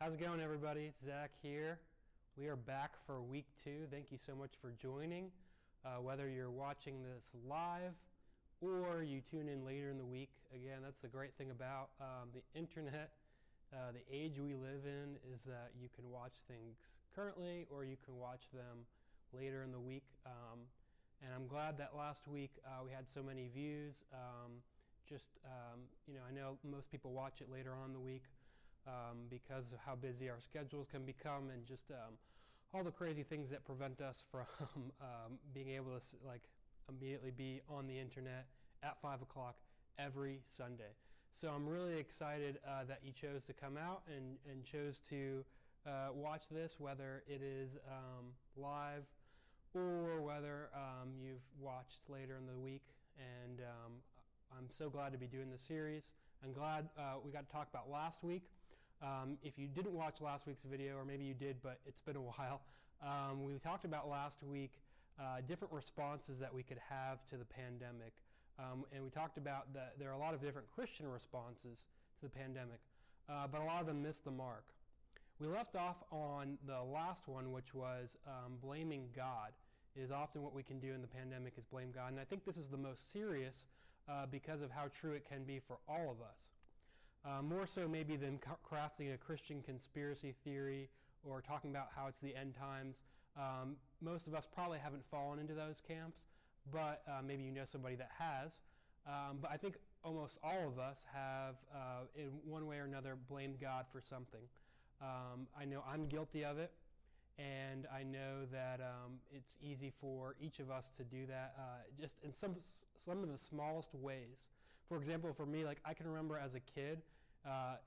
How's it going, everybody? Zach here. We are back for week 2. Thank you so much for joining. Whether you're watching this live or you tune in later in the week, again, that's the great thing about the internet. The age we live in is that you can watch things currently or you can watch them later in the week. And I'm glad that last week we had so many views. I know most people watch it later on in the week. Because of how busy our schedules can become and just all the crazy things that prevent us from being able to immediately be on the internet at 5 o'clock every Sunday. So I'm really excited that you chose to come out and chose to watch this, whether it is live or whether you've watched later in the week. And I'm so glad to be doing this series. I'm glad we got to talk about last week. If you didn't watch last week's video, or maybe you did, but it's been a while, we talked about last week different responses that we could have to the pandemic. And we talked about that there are a lot of different Christian responses to the pandemic, but a lot of them missed the mark. We left off on the last one, which was blaming God. It is often what we can do in the pandemic is blame God. And I think this is the most serious because of how true it can be for all of us. More so maybe than crafting a Christian conspiracy theory or talking about how it's the end times. Most of us probably haven't fallen into those camps, but maybe you know somebody that has. But I think almost all of us have, in one way or another, blamed God for something. I know I'm guilty of it. And I know that it's easy for each of us to do that just in some of the smallest ways. For example, for me, I can remember as a kid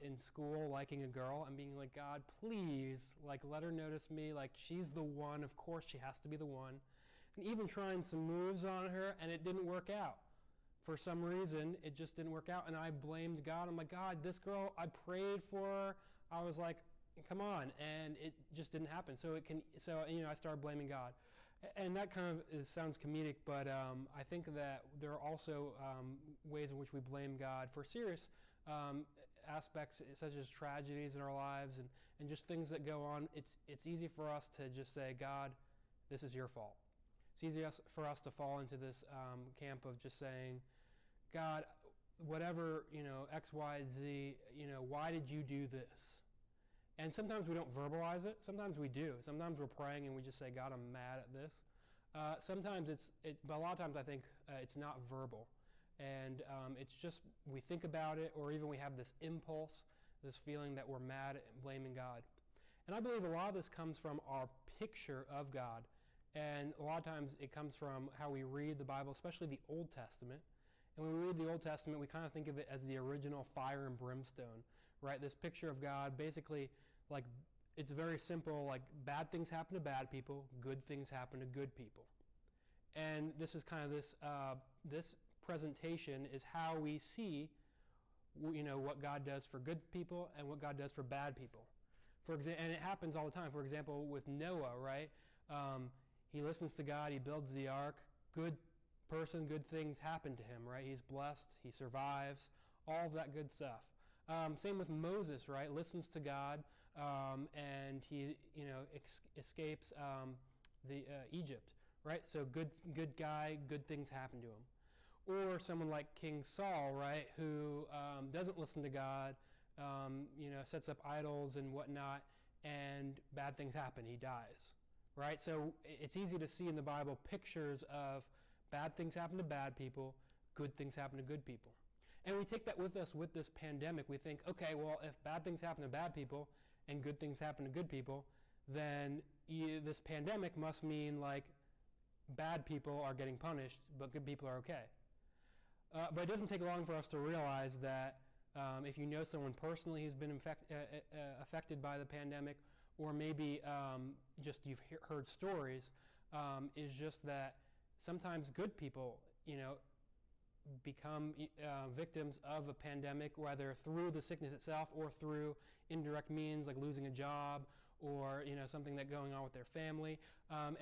in school liking a girl and being like, God, please, let her notice me. She's the one. Of course she has to be the one. And even trying some moves on her, and it didn't work out. For some reason, it just didn't work out. And I blamed God. I'm like, God, this girl, I prayed for her. I was like, come on, and it just didn't happen. So I started blaming God, and that kind of sounds comedic, but I think that there are also ways in which we blame God for serious aspects, such as tragedies in our lives and just things that go on. It's easy for us to just say, God, this is your fault. It's easy for us to fall into this camp of just saying, God, whatever, X, Y, Z, why did you do this? And sometimes we don't verbalize it. Sometimes we do. Sometimes we're praying and we just say, God, I'm mad at this. Sometimes but a lot of times I think it's not verbal. And it's just we think about it, or even we have this impulse, this feeling that we're mad and blaming God. And I believe a lot of this comes from our picture of God. And a lot of times it comes from how we read the Bible, especially the Old Testament. And when we read the Old Testament, we kind of think of it as the original fire and brimstone, right? This picture of God, basically, it's very simple, bad things happen to bad people, good things happen to good people. And this is kind of this presentation is how we see, what God does for good people and what God does for bad people. And it happens all the time. For example, with Noah, right? He listens to God, he builds the ark, good person, good things happen to him, right? He's blessed, he survives, all of that good stuff. Same with Moses, right? Listens to God, and he, escapes Egypt, right? So good guy, good things happen to him. Or someone like King Saul, right? Who doesn't listen to God, sets up idols and whatnot, and bad things happen. He dies, right? So it's easy to see in the Bible pictures of bad things happen to bad people, good things happen to good people. And we take that with us with this pandemic. We think, okay, well, if bad things happen to bad people and good things happen to good people, then this pandemic must mean bad people are getting punished, but good people are okay. But it doesn't take long for us to realize that if you know someone personally who's been affected by the pandemic, or maybe just you've heard stories, is just that sometimes good people, become victims of a pandemic, whether through the sickness itself or through indirect means like losing a job or something that's going on with their family.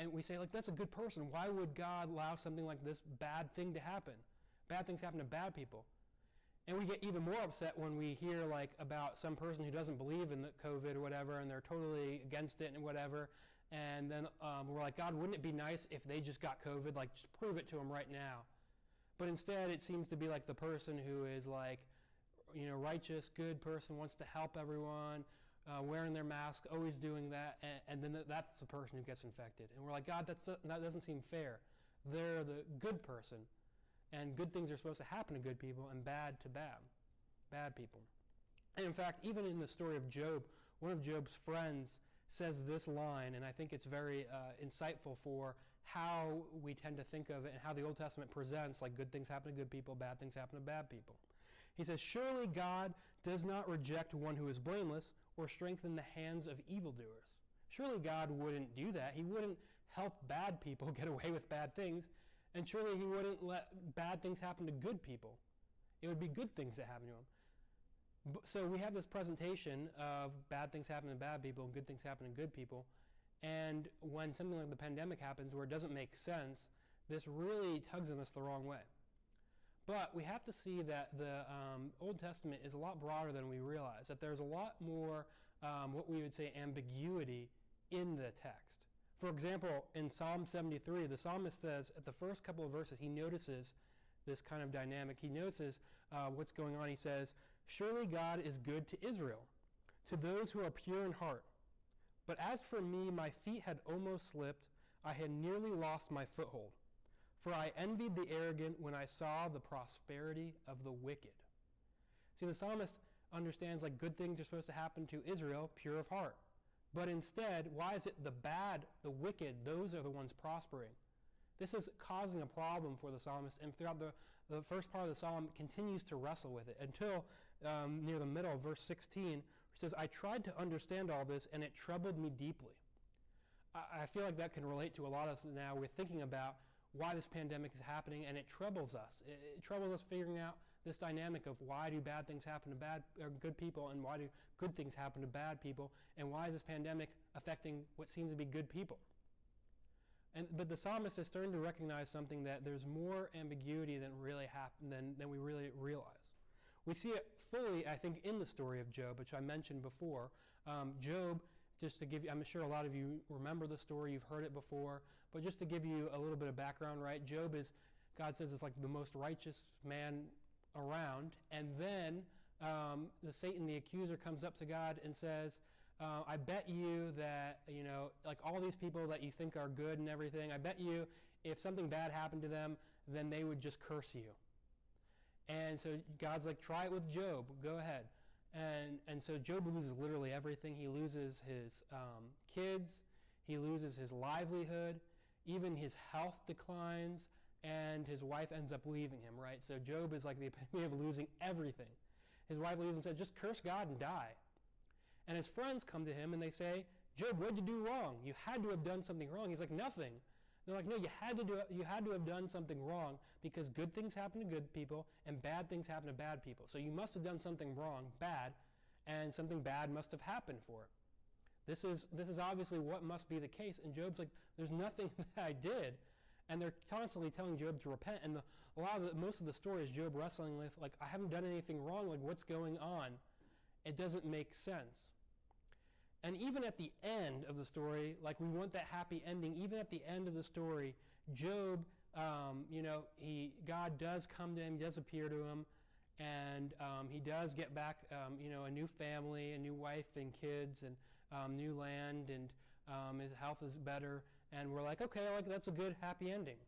And we say, that's a good person. Why would God allow something like this bad thing to happen? Bad things happen to bad people. And we get even more upset when we hear like about some person who doesn't believe in the COVID or whatever, and they're totally against it and whatever. And then we're like, God, wouldn't it be nice if they just got COVID? Like, just prove it to them right now. But instead, it seems to be like the person who is like, righteous, good person, wants to help everyone, wearing their mask, always doing that, and then that's the person who gets infected. And we're like, God, that doesn't seem fair. They're the good person, and good things are supposed to happen to good people, and bad to bad people. And in fact, even in the story of Job, one of Job's friends says this line, and I think it's very insightful for how we tend to think of it and how the Old Testament presents, like good things happen to good people, bad things happen to bad people. He says, surely God does not reject one who is blameless or strengthen the hands of evildoers. Surely God wouldn't do that. He wouldn't help bad people get away with bad things, and surely he wouldn't let bad things happen to good people. It would be good things that happen to them. So we have this presentation of bad things happen to bad people and good things happen to good people, and when something like the pandemic happens where it doesn't make sense, this really tugs on us the wrong way. But we have to see that the Old Testament is a lot broader than we realize, that there's a lot more, what we would say, ambiguity in the text. For example, in Psalm 73, the psalmist says, at the first couple of verses, he notices this kind of dynamic. He notices what's going on. He says, surely God is good to Israel, to those who are pure in heart. But as for me, my feet had almost slipped. I had nearly lost my foothold. For I envied the arrogant when I saw the prosperity of the wicked. See, the psalmist understands like good things are supposed to happen to Israel, pure of heart. But instead, why is it the bad, the wicked, those are the ones prospering? This is causing a problem for the psalmist, and throughout the first part of the psalm continues to wrestle with it until near the middle of verse 16, it says, I tried to understand all this, and it troubled me deeply. I feel like that can relate to a lot of us now. We're thinking about why this pandemic is happening, and it troubles us. It troubles us figuring out this dynamic of why do bad things happen to good people, and why do good things happen to bad people, and why is this pandemic affecting what seems to be good people? But the psalmist is starting to recognize something, that there's more ambiguity than we really realize. We see it fully, I think, in the story of Job, which I mentioned before. Job, just to give you, I'm sure a lot of you remember the story, you've heard it before, but just to give you a little bit of background, right? Job is, God says, is like the most righteous man around, and then Satan, the accuser, comes up to God and says, I bet you that, like all these people that you think are good and everything, I bet you if something bad happened to them, then they would just curse you. And so God's like, try it with Job, go ahead. And so Job loses literally everything. He loses his kids, he loses his livelihood, even his health declines, and his wife ends up leaving him, right? So Job is like the epitome of losing everything. His wife leaves him and says, just curse God and die. And his friends come to him and they say, Job, what did you do wrong? You had to have done something wrong. He's like, nothing. They're like, no, you had to have done something wrong, because good things happen to good people and bad things happen to bad people. So you must have done something wrong, bad, and something bad must have happened for it. This is obviously what must be the case. And Job's like, there's nothing that I did. And they're constantly telling Job to repent. And most of the story is Job wrestling with, like, I haven't done anything wrong. Like, what's going on? It doesn't make sense. And even at the end of the story, like we want that happy ending, even at the end of the story, Job, God does come to him, does appear to him, and he does get back, a new family, a new wife and kids, and new land, and his health is better, and we're like, okay, like that's a good, happy ending.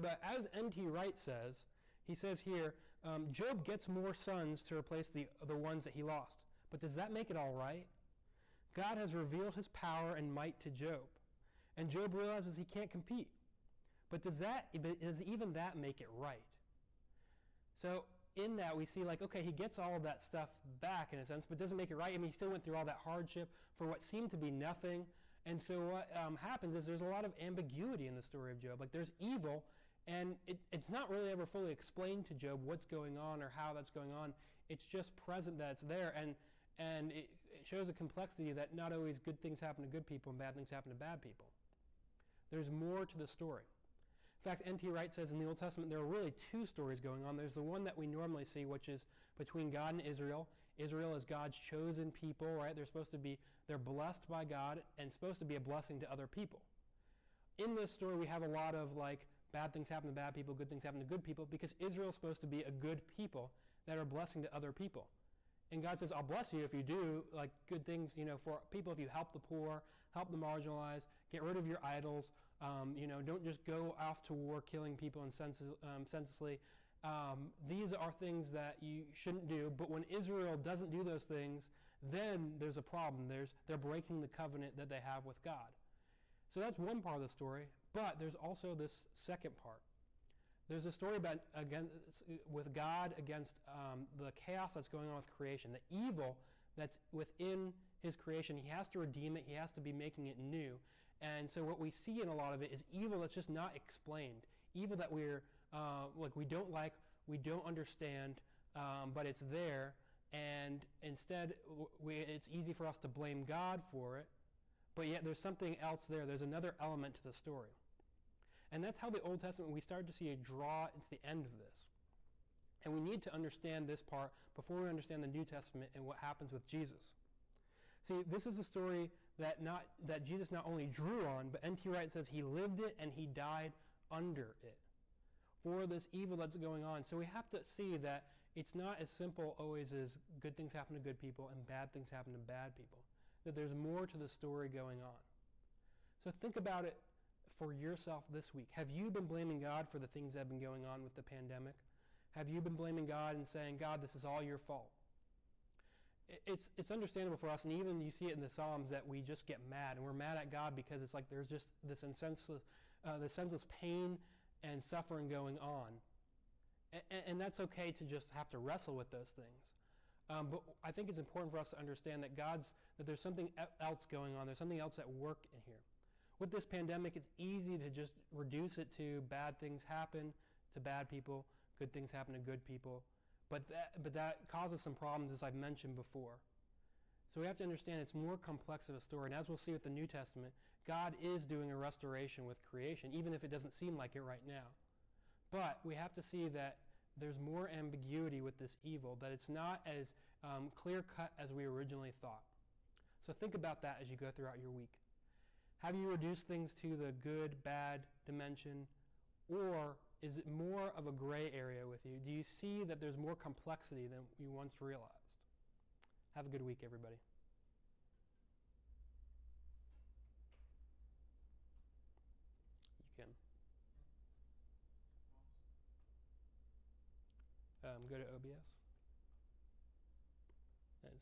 But as N.T. Wright says, he says here, Job gets more sons to replace the ones that he lost. But does that make it all right? God has revealed his power and might to Job, and Job realizes he can't compete. But does even that make it right? So in that we see, like, okay, he gets all of that stuff back in a sense, but doesn't make it right. I mean, he still went through all that hardship for what seemed to be nothing. And so what happens is there's a lot of ambiguity in the story of Job. Like, there's evil, and it's not really ever fully explained to Job what's going on or how that's going on. It's just present that it's there, and it shows a complexity that not always good things happen to good people and bad things happen to bad people. There's more to the story. In fact, N.T. Wright says in the Old Testament there are really two stories going on. There's the one that we normally see, which is between God and Israel. Israel is God's chosen people, right? They're blessed by God and supposed to be a blessing to other people. In this story, we have a lot of bad things happen to bad people, good things happen to good people, because Israel is supposed to be a good people that are a blessing to other people. And God says, I'll bless you if you do good things, for people, if you help the poor, help the marginalized, get rid of your idols, don't just go off to war killing people senselessly. These are things that you shouldn't do, but when Israel doesn't do those things, then there's a problem. They're breaking the covenant that they have with God. So that's one part of the story, but there's also this second part. There's a story with God against the chaos that's going on with creation, the evil that's within his creation. He has to redeem it. He has to be making it new. And so what we see in a lot of it is evil that's just not explained, evil that we don't like, we don't understand, but it's there. And instead, it's easy for us to blame God for it, but yet there's something else there. There's another element to the story. And that's how the Old Testament, we start to see a draw into the end of this. And we need to understand this part before we understand the New Testament and what happens with Jesus. See, this is a story that Jesus not only drew on, but N.T. Wright says he lived it and he died under it for this evil that's going on. So we have to see that it's not as simple always as good things happen to good people and bad things happen to bad people, that there's more to the story going on. So think about it for yourself this week. Have you been blaming God for the things that have been going on with the pandemic? Have you been blaming God and saying, God, this is all your fault? It's understandable for us, and even you see it in the Psalms, that we just get mad, and we're mad at God because it's like there's just this senseless pain and suffering going on. And that's okay to just have to wrestle with those things. But I think it's important for us to understand that there's something else going on. There's something else at work in here. With this pandemic, it's easy to just reduce it to bad things happen to bad people, good things happen to good people. But that causes some problems, as I've mentioned before. So we have to understand it's more complex of a story. And as we'll see with the New Testament, God is doing a restoration with creation, even if it doesn't seem like it right now. But we have to see that there's more ambiguity with this evil, that it's not as clear-cut as we originally thought. So think about that as you go throughout your week. Have you reduced things to the good, bad dimension, or is it more of a gray area with you? Do you see that there's more complexity than you once realized? Have a good week, everybody. You can. Go to OBS.